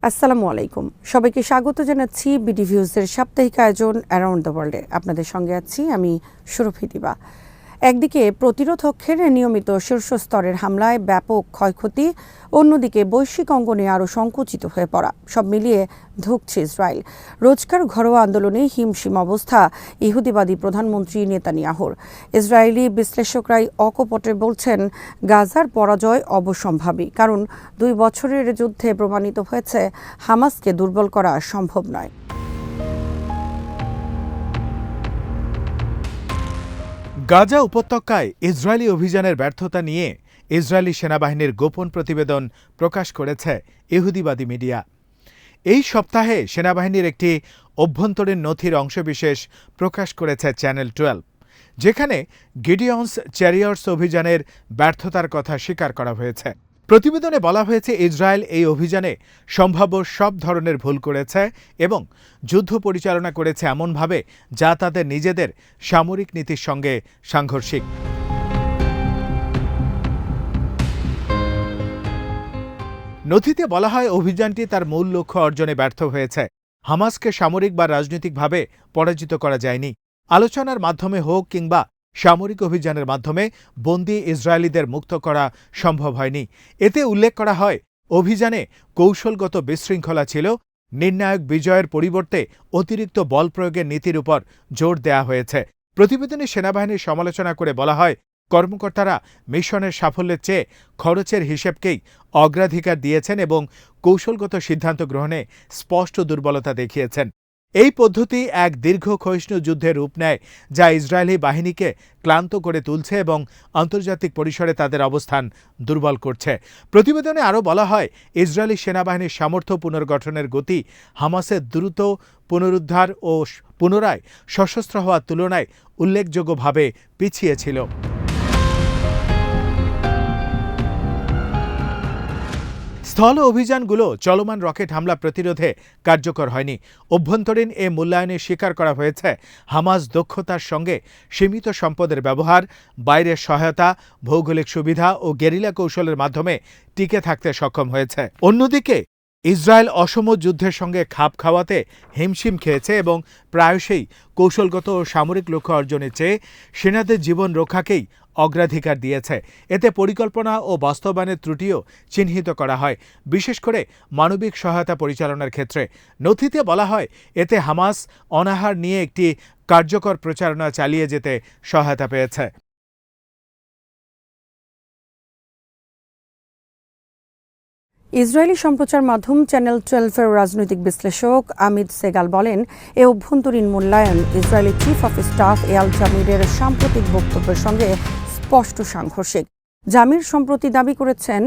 আসসালামু আলাইকুম, সবাইকে স্বাগত জানাচ্ছি বিডি ভিউজের সাপ্তাহিক আয়োজন অ্যারাউন্ড দ্য ওয়ার্ল্ডে। আপনাদের সঙ্গে আছি আমি সুরভি দিবা। একদিকে প্রতিরোধকের নিয়মিত শীর্ষস্তরের হামলায় ব্যাপক ক্ষয়ক্ষতি, অন্যদিকে বৈশ্বিক অঙ্গনে আরও সংকুচিত হয়ে পড়া, সব মিলিয়ে ধুঁকছে ইসরায়েল। রোজকার ঘরোয়া আন্দোলনে হিমশিম অবস্থা ইহুদিবাদী প্রধানমন্ত্রী নেতানিয়াহুর। ইসরায়েলি বিশ্লেষকরাই অকপটে বলছেন গাজার পরাজয় অবশ্যম্ভাবী, কারণ 2 বছরের যুদ্ধে প্রমাণিত হয়েছে হামাসকে দুর্বল করা সম্ভব নয়। গাজা উপত্যকায় ইসরায়েলি অভিযানের ব্যর্থতা নিয়ে ইসরায়েলি সেনাবাহিনীর গোপন প্রতিবেদন প্রকাশ করেছে ইহুদিবাদী মিডিয়া। এই সপ্তাহে সেনাবাহিনীর একটি অভ্যন্তরীণ নথির অংশবিশেষ প্রকাশ করেছে চ্যানেল 12, যেখানে গিডিয়ন্স চ্যারিয়টস অভিযানের ব্যর্থতার কথা স্বীকার করা হয়েছে। প্রতিবেদনে বলা হয়েছে ইসরায়েল এই অভিযানে সম্ভাব্য সব ধরনের ভুল করেছে এবং যুদ্ধ পরিচালনা করেছে এমনভাবে যা তাদের নিজেদের সামরিক নীতির সঙ্গে সাংঘর্ষিক। নথিতে বলা হয় অভিযানটি তার মূল লক্ষ্য অর্জনে ব্যর্থ হয়েছে। হামাসকে সামরিক বা রাজনৈতিকভাবে পরাজিত করা যায়নি। আলোচনার মাধ্যমে হোক কিংবা সামরিক অভিযানের মাধ্যমে বন্দী ইসরায়েলিদের মুক্ত করা সম্ভব হয়নি। এতে উল্লেখ করা হয় অভিযানে কৌশলগত বিশৃঙ্খলা ছিল, নির্ণায়ক বিজয়ের পরিবর্তে অতিরিক্ত বল প্রয়োগের নীতির উপর জোর দেয়া হয়েছে। প্রতিবেদনে সেনাবাহিনীর সমালোচনা করে বলা হয় কর্মকর্তারা মিশনের সাফল্যের চেয়ে খরচের হিসেবকেই অগ্রাধিকার দিয়েছেন এবং কৌশলগত সিদ্ধান্ত গ্রহণে স্পষ্ট দুর্বলতা দেখিয়েছেন। এই পদ্ধতি এক দীর্ঘ ক্ষয়িষ্ণু যুদ্ধের রূপ নেয়, যা ইসরায়েলি বাহিনীকে ক্লান্ত করে তুলছে এবং আন্তর্জাতিক পরিসরে তাদের অবস্থান দুর্বল করছে। প্রতিবেদনে আরও বলা হয় ইসরায়েলি সেনাবাহিনীর সামর্থ্য পুনর্গঠনের গতি হামাসের দ্রুত পুনরুদ্ধার ও পুনরায় সশস্ত্র হওয়ার তুলনায় উল্লেখযোগ্যভাবে পিছিয়ে ছিল। স্থল অভিযানগুলো চলমান রকেট হামলা প্রতিরোধে কার্যকর হয়নি। অভ্যন্তরীণ এ মূল্যায়নে স্বীকার করা হয়েছে হামাস দক্ষতার সঙ্গে সীমিত সম্পদের ব্যবহার, বাইরের সহায়তা, ভৌগোলিক সুবিধা ও গেরিলা কৌশলের মাধ্যমে টিকে থাকতে সক্ষম হয়েছে। অন্যদিকে ইসরায়েল অসম যুদ্ধের সঙ্গে খাপ খাওয়াতে হিমশিম খেয়েছে এবং প্রায়শই কৌশলগত ও সামরিক লক্ষ্য অর্জনের চেয়ে সেনাদের জীবন রক্ষাকেই অগ্রাধিকার দিয়েছে। এতে পরিকল্পনা ও বাস্তবায়নের ত্রুটিও চিহ্নিত করা হয়, বিশেষ করে মানবিক সহায়তা পরিচালনার ক্ষেত্রে। নথিতে বলা হয় এতে হামাস অনাহার নিয়ে একটি কার্যকর প্রচারণা চালিয়ে যেতে সহায়তা পেয়েছে। ইসরায়েলি সম্প্রচার মাধ্যম চ্যানেল 12-এর রাজনৈতিক বিশ্লেষক আমিদ সেগাল বলেন, এ অভ্যন্তরীণ মূল্যায়ন Israeli chief of staff Eyal জামিরের সাম্প্রতিক বক্তব্যের সঙ্গে স্পষ্ট সাংঘর্ষিক। জামির সম্প্রতি দাবি করেছেন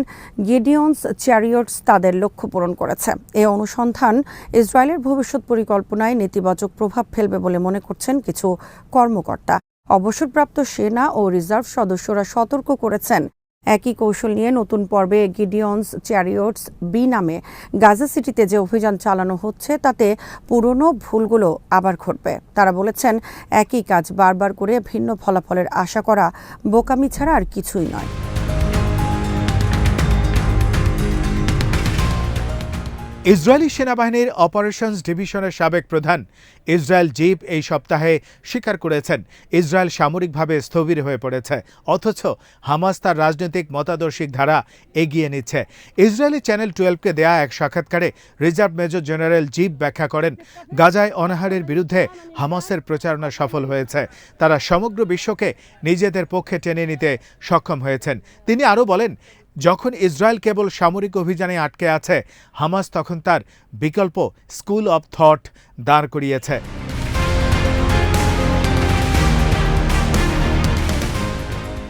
গিডিয়ন্স চ্যারিয়টস তাদের লক্ষ্য পূরণ করেছে। এ অনুসন্ধান ইসরায়েলের ভবিষ্যৎ পরিকল্পনায় নেতিবাচক প্রভাব ফেলবে বলে মনে করছেন কিছু কর্মকর্তা। অবসরপ্রাপ্ত সেনা ও রিজার্ভ সদস্যরা সতর্ক করেছেন একই কৌশল নিয়ে নতুন পর্বে গিডিয়ন্স চ্যারিয়টস বি নামে গাজা সিটিতে যে অভিযান চালানো হচ্ছে তাতে পুরনো ভুলগুলো আবার ঘটবে। তারা বলেছেন একই কাজ বারবার করে ভিন্ন ফলাফলের আশা করা বোকামি ছাড়া আর কিছুই নয়। ইসরায়েলি সেনাবাহিনীর অপারেশনস ডিভিশনের সাবেক প্রধান ইসরায়েল জিপ এই সপ্তাহে স্বীকার করেছেন ইসরায়েল সামরিকভাবে স্থবির হয়ে পড়েছে, অথচ হামাস তার রাজনৈতিক মতাদর্শিক ধারা এগিয়ে নিচ্ছে। ইসরায়েলি চ্যানেল 12কে দেয়া এক সাক্ষাৎকারে রিজার্ভ মেজর জেনারেল জিপ ব্যাখ্যা করেন গাজায় অনাহারের বিরুদ্ধে হামাসের প্রচারণা সফল হয়েছে। তারা সমগ্র বিশ্বকে নিজেদের পক্ষে টেনে নিতে সক্ষম হয়েছেন। তিনি আরও বলেন, যখন ইসরায়েল কেবল সামরিক অভিযানে আটকে আছে, হামাস তখন তার বিকল্প স্কুল অব থট দাঁড় করিয়েছে।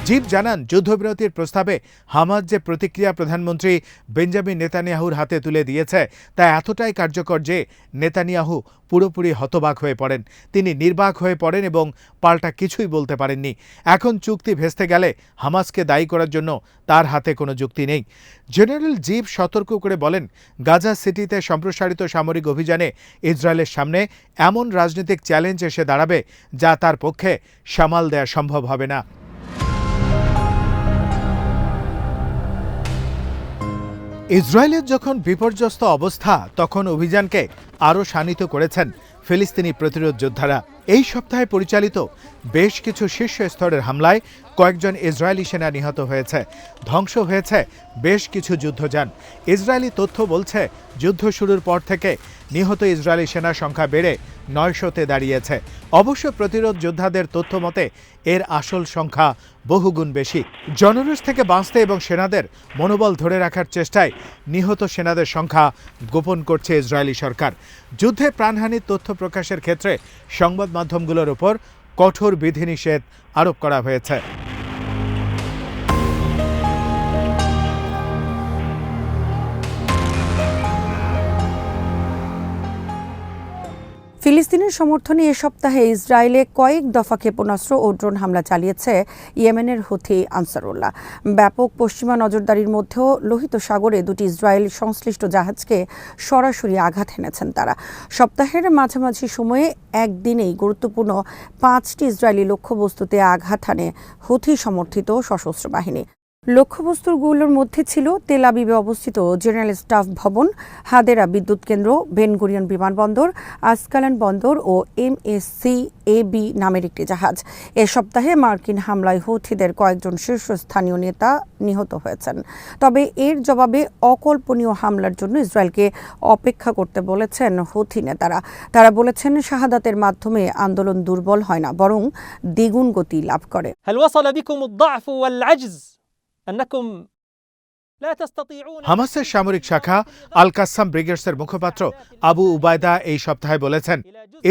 জিপ জানান যুদ্ধবিরতির প্রস্তাবে হামাস যে প্রতিক্রিয়া প্রধানমন্ত্রী বেঞ্জামিন নেতানিয়াহুর হাতে তুলে দিয়েছে তা এতটাই কার্যকর যে নেতানিয়াহু পুরোপুরি হতবাক হয়ে পড়েন। তিনি নির্বাক হয়ে পড়েন এবং পাল্টা কিছুই বলতে পারেননি। এখন চুক্তি ভেস্তে গেলে হামাসকে দায়ী করার জন্য তার হাতে কোনো যুক্তি নেই। জেনারেল জিপ সতর্ক করে বলেন, গাজা সিটিতে সম্প্রসারিত সামরিক অভিযানে ইসরায়েলের সামনে এমন রাজনৈতিক চ্যালেঞ্জ এসে দাঁড়াবে যা তার পক্ষে সামাল দেয়া সম্ভব হবে না। ইসরায়েলের যখন বিপর্যস্ত অবস্থা তখন অভিযানকে আরও শানিত করেছেন ফিলিস্তিনি প্রতিরোধ যোদ্ধারা। এই সপ্তাহে পরিচালিত বেশ কিছু শীর্ষ স্তরের হামলায় কয়েকজন ইসরায়েলি সেনা নিহত হয়েছে, ধ্বংস হয়েছে বেশ কিছু যুদ্ধযান। ইসরায়েলি তথ্য বলছে যুদ্ধ শুরুর পর থেকে নিহত ইসরায়েলি সেনার সংখ্যা বেড়ে 900-তে দাঁড়িয়েছে। অবশ্য প্রতিরোধ যোদ্ধাদের তথ্য মতে এর আসল সংখ্যা বহুগুণ বেশি। জনরোষ থেকে বাঁচতে এবং সেনাদের মনোবল ধরে রাখার চেষ্টায় নিহত সেনাদের সংখ্যা গোপন করছে ইসরায়েলি সরকার। যুদ্ধে প্রাণহানির তথ্য প্রকাশের ক্ষেত্রে সংবাদ মাধ্যমগুলোর উপর কঠোর বিধিনিষেধ আরোপ করা হয়েছে। ফিলিস্তিনের সমর্থনে এ সপ্তাহে ইসরায়েলে কয়েক দফা ক্ষেপণাস্ত্র ও ড্রোন হামলা চালিয়েছে ইয়েমেনের হুথি আনসারুল্লাহ। ব্যাপক পশ্চিমা নজরদারির মধ্যেও লোহিত সাগরে দুটি ইসরায়েল সংশ্লিষ্ট জাহাজকে সরাসরি আঘাত হেনেছেন তারা। সপ্তাহের মাঝামাঝি সময়ে একদিনেই গুরুত্বপূর্ণ 5টি ইসরায়েলি লক্ষ্যবস্তুতে আঘাত হানে হুথি সমর্থিত সশস্ত্র বাহিনী। লক্ষ্যবস্তুগুলোর মধ্যে ছিল তেল আবিবে অবস্থিত জেনারেল স্টাফ ভবন, হাদেরা বিদ্যুৎ কেন্দ্র, বেন গুরিয়ন বিমানবন্দর, আসকালান বন্দর ও MSC-AB নামের একটি জাহাজ। এ সপ্তাহে মার্কিন হামলায় হুথিদের কয়েকজন শীর্ষস্থানীয় নেতা নিহত হয়েছেন। তবে এর জবাবে অকল্পনীয় হামলার জন্য ইসরায়েলকে অপেক্ষা করতে বলেছেন হুথি নেতারা। তারা বলেছেন শাহাদাতের মাধ্যমে আন্দোলন দুর্বল হয় না, বরং দ্বিগুণ গতি লাভ করে। হামাসের সামরিক শাখা আল কাসাম ব্রিগেডসের মুখপাত্র আবু উবায়দা এই সপ্তাহে বলেছেন,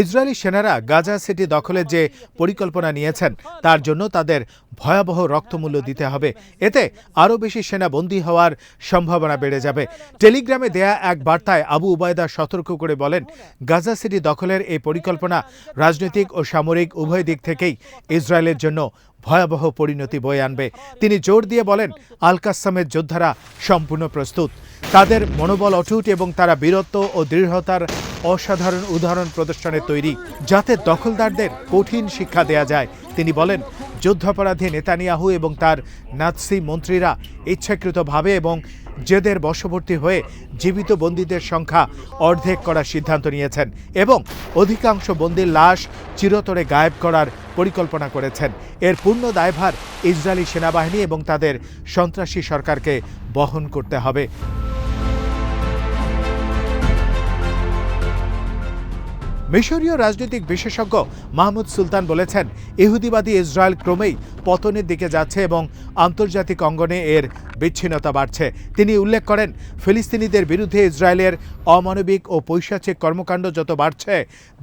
ইসরায়েলি সেনারা গাজা সিটি দখলের যে পরিকল্পনা নিয়েছেন তার জন্য তাদের ভয়াবহ রক্তমূল্য দিতে হবে। এতে আরও বেশি সেনা বন্দী হওয়ার সম্ভাবনা বেড়ে যাবে। টেলিগ্রামে দেয়া এক বার্তায় আবু উবায়দা সতর্ক করে বলেন, গাজা সিটি দখলের এই পরিকল্পনা রাজনৈতিক ও সামরিক উভয় দিক থেকেই ইসরায়েলের জন্য ভয়াবহ পরিণতি বয়ে আনবে। তিনি জোর দিয়ে বলেন, আল কাসামের যোদ্ধারা সম্পূর্ণ প্রস্তুত, তাদের মনোবল অটুট এবং তারা বীরত্ব ও দৃঢ়তার অসাধারণ উদাহরণ প্রদর্শনে তৈরি, যাতে দখলদারদের কঠিন শিক্ষা দেয়া যায়। তিনি বলেন, যুদ্ধাপরাধী নেতানিয়াহু এবং তার নাৎসি মন্ত্রীরা ইচ্ছাকৃতভাবে এবং জেদের বশবর্তী হয়ে জীবিত বন্দীদের সংখ্যা অর্ধেক করার সিদ্ধান্ত নিয়েছেন এবং অধিকাংশ বন্দীর লাশ চিরতরে গায়েব করার পরিকল্পনা করেছেন। এর পূর্ণ দায়ভার ইসরায়েলি সেনাবাহিনী এবং তাদের সন্ত্রাসী সরকারকে বহন করতে হবে। মিশরীয় রাজনৈতিক বিশেষজ্ঞ মাহমুদ সুলতান বলেছেন, ইহুদিবাদী ইসরায়েল ক্রমেই পতনের দিকে যাচ্ছে এবং আন্তর্জাতিক অঙ্গনে এর বিচ্ছিন্নতা বাড়ছে। তিনি উল্লেখ করেন, ফিলিস্তিনিদের বিরুদ্ধে ইসরায়েলের অমানবিক ও পৈশাচিক কর্মকাণ্ড যত বাড়ছে,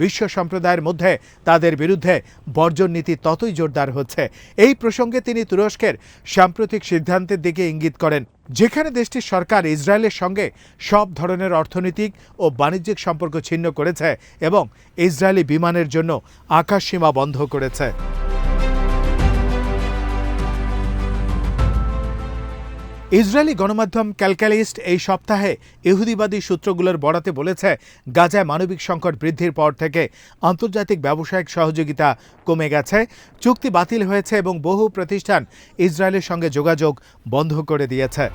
বিশ্ব সম্প্রদায়ের মধ্যে তাদের বিরুদ্ধে বর্জন নীতি ততই জোরদার হচ্ছে। এই প্রসঙ্গে তিনি তুরস্কের সাম্প্রতিক সিদ্ধান্তের দিকে ইঙ্গিত করেন, যেখানে দেশটির সরকার ইসরায়েলের সঙ্গে সব ধরনের অর্থনৈতিক ও বাণিজ্যিক সম্পর্ক ছিন্ন করেছে এবং ইসরায়েলি বিমানের জন্য আকাশসীমা বন্ধ করেছে। ইসরায়েলি গণমাধ্যম ক্যালকালিস্ট এই সপ্তাহে ইহুদিবাদী সূত্রগুলোর বরাতে বলেছে, গাজায় মানবিক সংকট বৃদ্ধির পর থেকে আন্তর্জাতিক ব্যবসায়িক সহযোগিতা কমে গেছে, চুক্তি বাতিল হয়েছে এবং বহু প্রতিষ্ঠান ইসরায়েলের সঙ্গে যোগাযোগ বন্ধ করে দিয়েছে।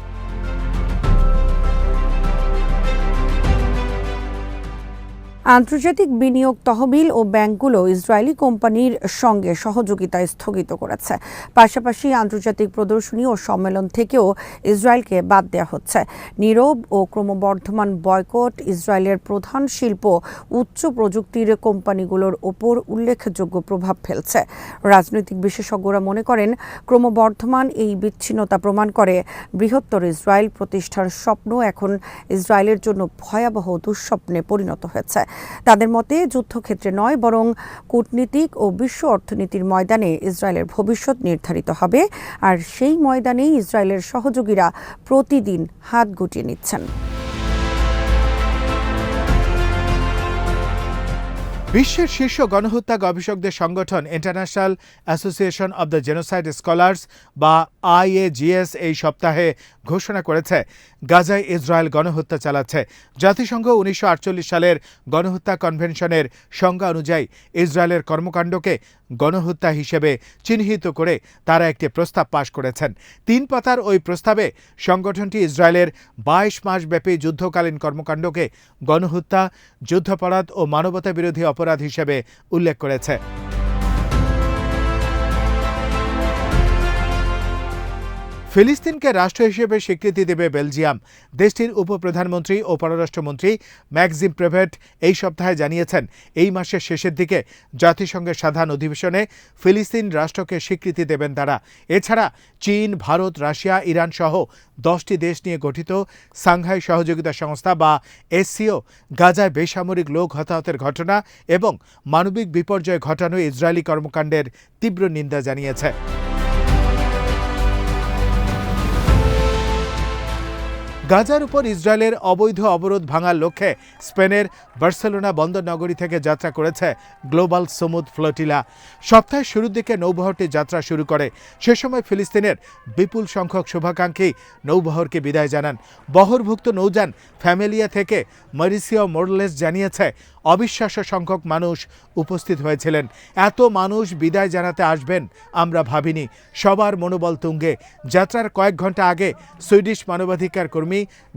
আন্তর্জাতিক বিনিয়োগ তহবিল ও ব্যাংকগুলো ইসরায়েলি কোম্পানির সঙ্গে সহযোগিতা স্থগিত করেছে। পাশাপাশি আন্তর্জাতিক প্রদর্শনী ও সম্মেলন থেকেও ইসরায়েলকে বাদ দেওয়া হচ্ছে। নীরব ও ক্রমবর্ধমান বয়কট ইসরায়েলের প্রধান শিল্প উচ্চ প্রযুক্তির কোম্পানিগুলোর ওপর উল্লেখযোগ্য প্রভাব ফেলছে। রাজনৈতিক বিশেষজ্ঞরা মনে করেন, ক্রমবর্ধমান এই বিচ্ছিন্নতা প্রমাণ করে বৃহত্তর ইসরায়েল প্রতিষ্ঠার স্বপ্ন এখন ইসরায়েলের জন্য ভয়াবহ দুঃস্বপ্নে পরিণত হয়েছে। তাদের মতে যুদ্ধক্ষেত্রে নয়, বরং কূটনীতিক ও বিশ্ব অর্থনীতির ময়দানে ইসরায়েলের ভবিষ্যৎ নির্ধারিত হবে, আর সেই ময়দানেই ইসরায়েলের সহযোগীরা প্রতিদিন হাত গুটিয়ে নিচ্ছেন। বিশ্বের শীর্ষ গণহত্যা গবেষকদের সংগঠন international association of the genocide scholars বা IAGS এই সপ্তাহে ঘোষণা করেছে গাজায় ইসরায়েল গণহত্যা চালাচ্ছে। জাতিসংঘ 1948 সালের গণহত্যা কনভেনশনের সংজ্ঞা অনুযায়ী ইসরায়েলের কর্মকাণ্ডকে গণহত্যা হিসেবে চিহ্নিত করে তারা একটি প্রস্তাব পাশ করেছেন। 3 পাতার ওই প্রস্তাবে সংগঠনটি ইসরায়েলের 22 মাসব্যাপী যুদ্ধকালীন কর্মকাণ্ডকে গণহত্যা, যুদ্ধাপরাধ ও মানবতাবিরোধী অপরাধ হিসেবে উল্লেখ করেছে। ফিলিস্তিনকে রাষ্ট্র হিসেবে স্বীকৃতি দেবে বেলজিয়াম। দেশটির উপপ্রধানমন্ত্রী ও পররাষ্ট্রমন্ত্রী ম্যাক্সিম প্রেভেট এই সপ্তাহে জানিয়েছেন, এই মাসের শেষের দিকে জাতিসংঘের সাধারণ অধিবেশনে ফিলিস্তিন রাষ্ট্রকে স্বীকৃতি দেবেন তারা। এছাড়া চীন, ভারত, রাশিয়া, ইরান সহ 10টি দেশ নিয়ে গঠিত সাংহাই সহযোগিতা সংস্থা বা SCO গাজায় বেসামরিক লোক হতাহতের ঘটনা এবং মানবিক বিপর্যয় ঘটানো ইসরায়েলি কর্মকাণ্ডের তীব্র নিন্দা জানিয়েছে। গাজার উপর ইসরায়েলের অবৈধ অবরোধ ভাঙার লক্ষ্যে স্পেনের বার্সেলোনা বন্দর নগরী থেকে যাত্রা করেছে গ্লোবাল সমুদ ফ্লোটিলা। সপ্তাহের শুরুর দিকে নৌবহরটি যাত্রা শুরু করে। সে সময় ফিলিস্তিনের বিপুল সংখ্যক শুভাকাঙ্ক্ষী নৌবহরকে বিদায় জানান। বহরভুক্ত নৌযান ফ্যামিলিয়া থেকে মরিসিও মোরলেস জানিয়েছে, অবিশ্বাস্য সংখ্যক মানুষ উপস্থিত হয়েছিলেন। এত মানুষ বিদায় জানাতে আসবেন আমরা ভাবিনি। সবার মনোবল তুঙ্গে। যাত্রার কয়েক ঘন্টা আগে সুইডিশ মানবাধিকার কর্মী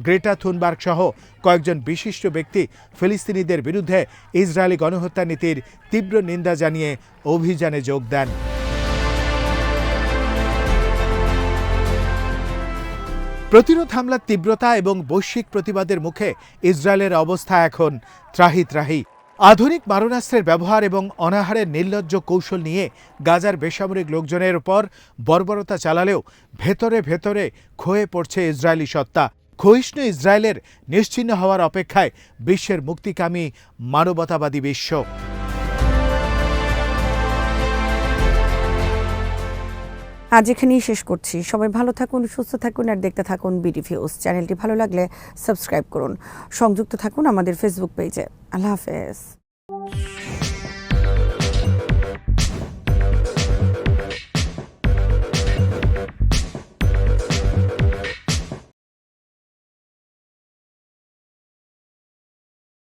গ্রেটা থুনবার্গ সহ কয়েকজন বিশিষ্ট ব্যক্তি ফিলিস্তিনিদের বিরুদ্ধে ইসরায়েলি গণহত্যা নীতির তীব্র নিন্দা জানিয়ে অভিযানে যোগ দেন। প্রতিরোধ হামলার তীব্রতা এবং বৈশ্বিক প্রতিবাদের মুখে ইসরায়েলের অবস্থা এখন ত্রাহি ত্রাহি। আধুনিক মারণাস্ত্রের ব্যবহার এবং অনাহারের নির্লজ্জ কৌশল নিয়ে গাজার বেসামরিক লোকজনের উপর বর্বরতা চালালেও ভেতরে ভেতরে ক্ষয়ে পড়ছে ইসরায়েলি সত্তা। ক্ষয়িষ্ণু ইসরায়েলের নিশ্চিহ্ন হওয়ার অপেক্ষায় বিশ্বের মুক্তিকামী মানবতাবাদী বিশ্ব। আজ এখানেই শেষ করছি। সবাই ভালো থাকুন, সুস্থ থাকুন আর দেখতে থাকুন BTV নিউজ। চ্যানেলটি ভালো লাগলে সাবস্ক্রাইব করুন। সংযুক্ত থাকুন আমাদের ফেসবুক পেজে। আল্লাহ হাফেজ।